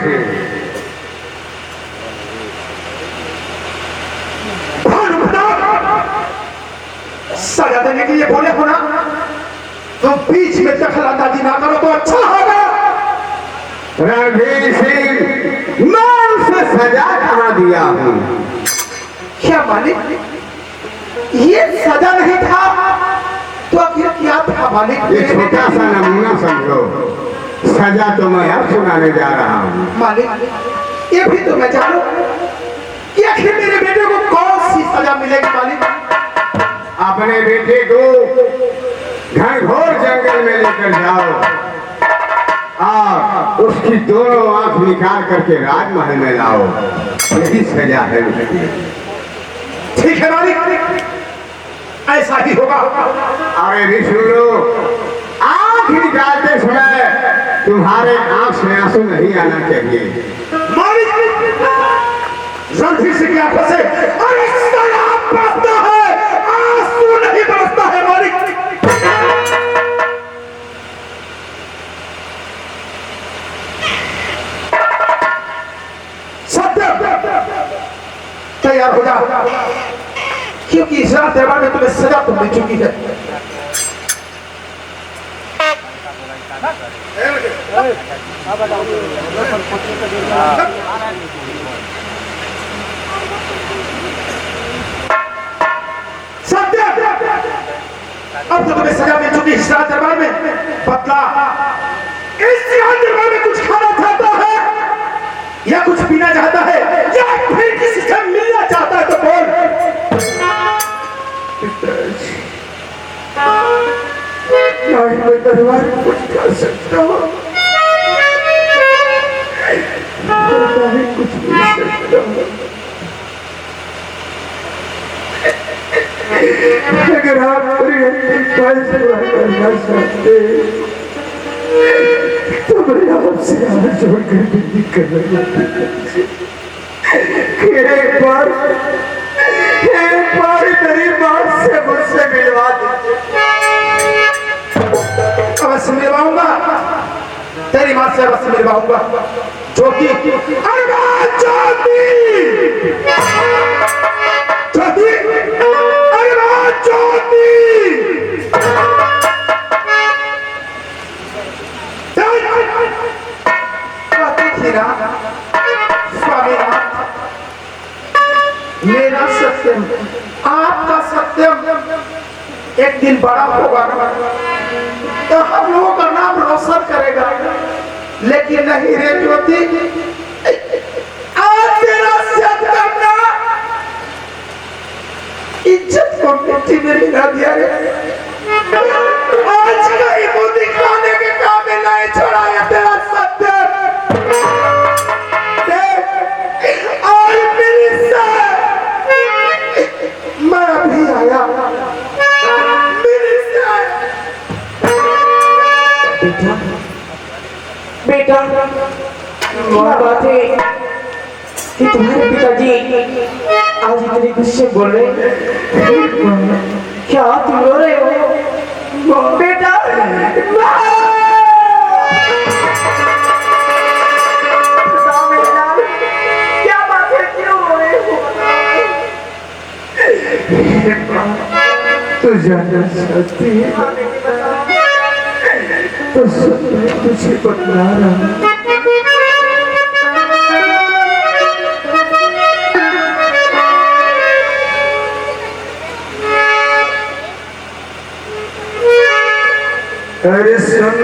से सजा देने के लिए बोले हो ना, तो बीच में दखलंदाजी ना करो तो अच्छा होगा। रणधीर सिंह, मैं उसे सजा कहाँ दिया हूँ? क्या मालिक, ये सजा नहीं था तो आखिर क्या था मालिक? ये छोटा सा नमूना समझो, सजा तो मैं अब सुनाने जा रहा हूँ। मालिक, ये भी तो मैं जानूं कि आखिर मेरे बेटे को कौन सी सजा मिलेगी मालिक? अपने बेटे को घनघोर जंगल में लेकर जाओ और उसकी दोनों आंख निकाल करके राजमहल में लाओ, यही सजा है उसकी। ठीक है मालिक, ऐसा ही होगा। अरे विष्णु, आंख निकालते समय तुम्हारे आंख से आंसू नहीं आना चाहिए। मालिक, रणधीर सिंह की आंखों से अरे शराब बहता है, आंसू नहीं बरसता है मालिक। तैयार हो जा, क्योंकि इस रात दरबार में तुम्हें सजा तो मिल चुकी है। सत्य, अब तो तुम्हें सजा मिल चुकी है। इस रात दरबार में बदला, इस रात दरबार में कुछ खाना चाहता है या कुछ पीना चाहता है या फिर किसी से मिलना चाहता है तो बोल। नहीं, मैं दरबार में कुछ कर सकता हूँ, कुछ नहीं सकता हूँ। अगर आप मेरी अंतिम फैसला करना चाहते तो मैं आपसे हाथ जोड़कर विनती करना चाहती हूँ। एक बार मेरी बात से मुझसे मिलवा दीजिए। अवश्य मिलवाऊंगा, तेरी बात से अवश्य मिलवाऊंगा। ज्योति, अरे ज्योति, ज्योति, अरे ज्योति, स्वामीनाथ, मेरा सत्यम, आपका सत्यम एक दिन बड़ा होगा तो हम लोगों का नाम रोशन करेगा। लेकिन नहीं रे ज्योति, आज तेरा सत्यम ना इज्जत को मिट्टी में मिला दिया रे। आज कहीं मुंह दिखाने के काबिल नहीं छोड़ा है तेरा सत्यम। आज मेरी से मैं अभी आया, मेरी से बेटा, क्या बात है कि तुम्हारे पिताजी आज इतने गुस्से बोल रहे हैं? क्या तुम रो रहे हो बेटा? क्या बात है, क्यों रो रहे हो? तू जानना चाहती है तो तुझे बतला रहा। अरे सुन